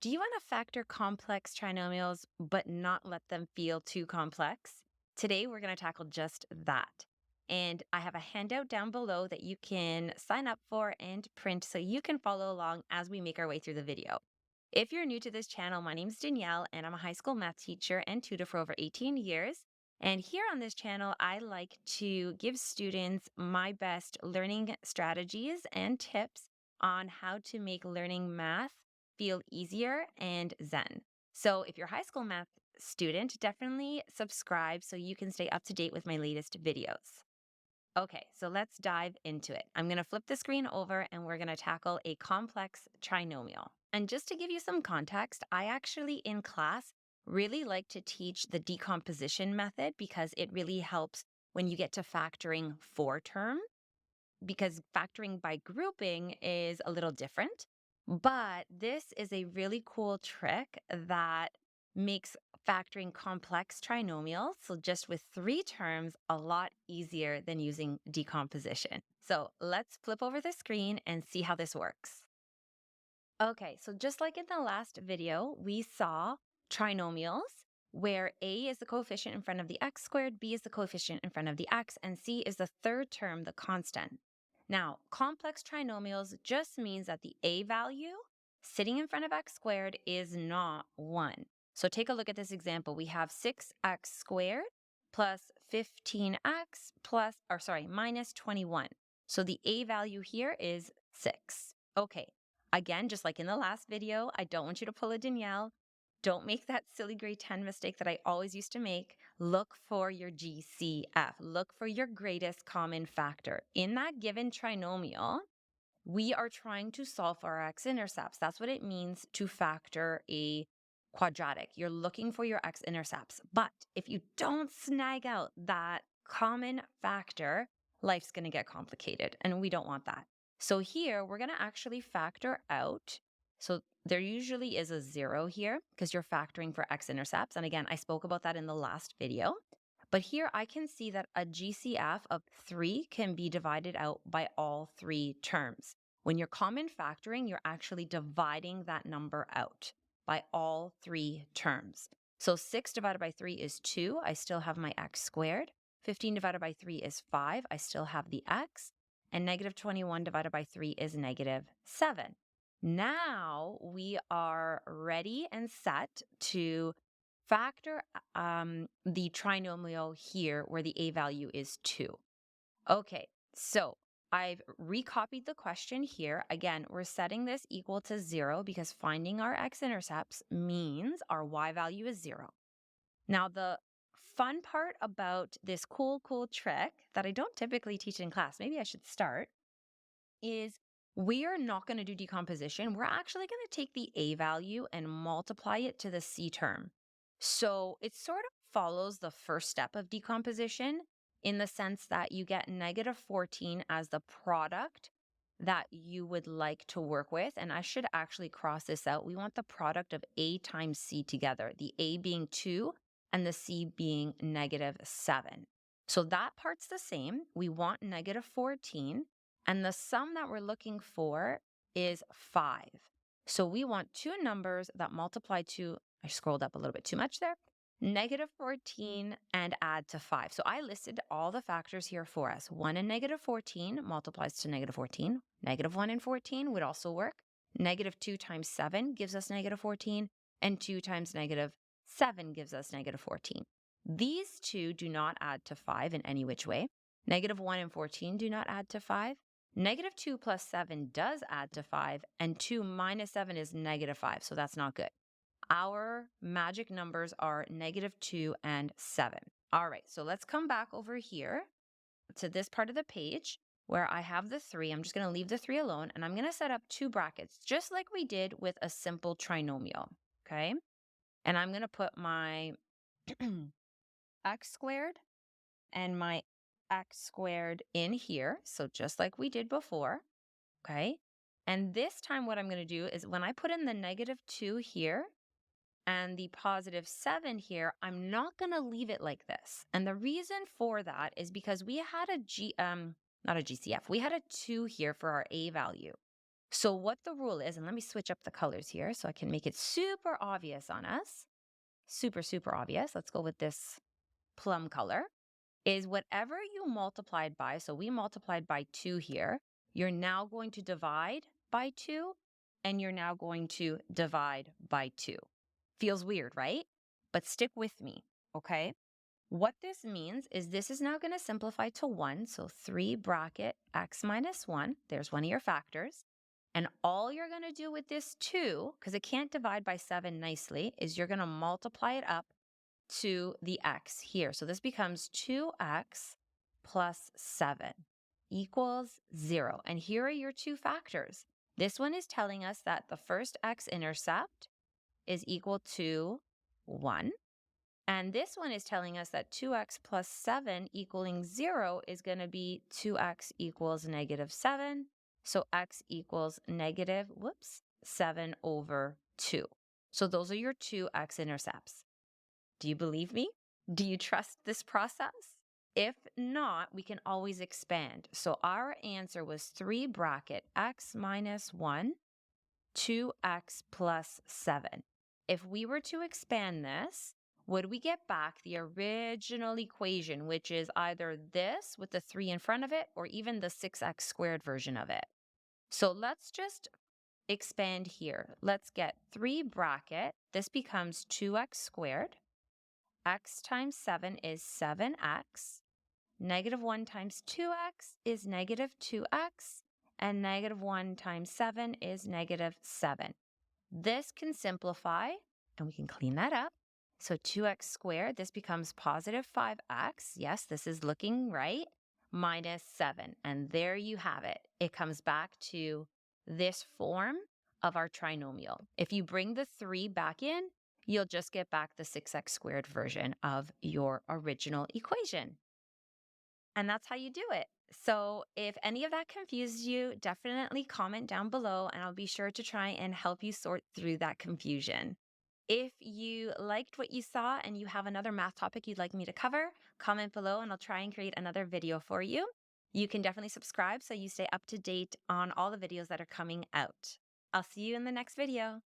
Do you want to factor complex trinomials but not let them feel too complex? Today, we're going to tackle just that. And I have a handout down below that you can sign up for and print so you can follow along as we make our way through the video. If you're new to this channel, my name is Danielle, and I'm a high school math teacher and tutor for over 18 years. And here on this channel, I like to give students my best learning strategies and tips on how to make learning math feel easier and zen. So if you're a high school math student, definitely subscribe so you can stay up to date with my latest videos. Okay, so let's dive into it. I'm going to flip the screen over and we're going to tackle a complex trinomial. And just to give you some context, I actually in class really like to teach the decomposition method because it really helps when you get to factoring for term, because factoring by grouping is a little different. But this is a really cool trick that makes factoring complex trinomials, so just with three terms, a lot easier than using decomposition. So let's flip over the screen and see how this works. Okay, so just like in the last video, we saw trinomials where a is the coefficient in front of the x squared, b is the coefficient in front of the x, and c is the third term, the constant. Now, complex trinomials just means that the a value sitting in front of x squared is not 1. So take a look at this example. We have 6x squared plus 15x minus 21. So the a value here is 6. Okay, again, just like in the last video, I don't want you to pull a Danielle. Don't make that silly grade 10 mistake that I always used to make. Look for your GCF. Look for your greatest common factor. In that given trinomial, we are trying to solve for our x-intercepts. That's what it means to factor a quadratic. You're looking for your x-intercepts. But if you don't snag out that common factor, life's going to get complicated, and we don't want that. So here, we're going to actually factor out. So there usually is a 0 here because you're factoring for x-intercepts. And again, I spoke about that in the last video. But here I can see that a GCF of 3 can be divided out by all three terms. When you're common factoring, you're actually dividing that number out by all three terms. So 6 divided by 3 is 2. I still have my x squared. 15 divided by 3 is 5. I still have the x. And negative 21 divided by 3 is negative 7. Now we are ready and set to factor the trinomial here where the a value is 2. Okay, so I've recopied the question here. Again, we're setting this equal to 0 because finding our x-intercepts means our y value is 0. Now, the fun part about this cool trick that I don't typically teach in class, maybe I should start, is we are not going to do decomposition. We're actually going to take the a value and multiply it to the c term. So it sort of follows the first step of decomposition in the sense that you get negative 14 as the product that you would like to work with. And I should actually cross this out. We want the product of a times c together, the a being 2 and the c being negative 7. So that part's the same. We want negative 14. And the sum that we're looking for is 5. So we want two numbers that multiply to, I scrolled up a little bit too much there, negative 14 and add to 5. So I listed all the factors here for us. 1 and negative 14 multiplies to negative 14. Negative 1 and 14 would also work. Negative 2 times 7 gives us negative 14. And 2 times negative 7 gives us negative 14. These two do not add to 5 in any which way. Negative 1 and 14 do not add to 5. Negative 2 plus 7 does add to 5, and 2 minus 7 is negative 5, so that's not good. Our magic numbers are negative 2 and 7. All right, so let's come back over here to this part of the page where I have the 3. I'm just going to leave the 3 alone, and I'm going to set up two brackets, just like we did with a simple trinomial, okay? And I'm going to put my x squared and my x squared in here. So just like we did before, okay? And this time what I'm going to do is when I put in the negative 2 here and the positive 7 here, I'm not going to leave it like this. And the reason for that is because we had not a GCF, we had a 2 here for our a value. So what the rule is, and let me switch up the colors here so I can make it super obvious on us. Super, super obvious. Let's go with this plum color. Is whatever you multiplied by, so we multiplied by 2 here, you're now going to divide by 2, and you're now going to divide by 2. Feels weird, right? But stick with me, okay? What this means is this is now going to simplify to 1, so 3 bracket x minus 1. There's one of your factors. And all you're going to do with this 2, because it can't divide by 7 nicely, is you're going to multiply it up to the x here. So this becomes 2x plus 7 equals 0. And here are your two factors. This one is telling us that the first x-intercept is equal to 1. And this one is telling us that 2x plus 7 equaling 0 is going to be 2x equals negative 7. So x equals negative, 7 over 2. So those are your two x-intercepts. Do you believe me? Do you trust this process? If not, we can always expand. So our answer was 3 bracket x minus 1, 2x plus 7. If we were to expand this, would we get back the original equation, which is either this with the 3 in front of it or even the 6x squared version of it? So let's just expand here. Let's get 3 bracket. This becomes 2x squared. X times 7 is 7x. Negative 1 times 2x is negative 2x. And negative 1 times 7 is negative 7. This can simplify, and we can clean that up. So 2x squared, this becomes positive 5x. Yes, this is looking right. Minus 7. And there you have it. It comes back to this form of our trinomial. If you bring the 3 back in, you'll just get back the 6x squared version of your original equation. And that's how you do it. So if any of that confused you, definitely comment down below and I'll be sure to try and help you sort through that confusion. If you liked what you saw and you have another math topic you'd like me to cover, comment below and I'll try and create another video for you. You can definitely subscribe so you stay up to date on all the videos that are coming out. I'll see you in the next video.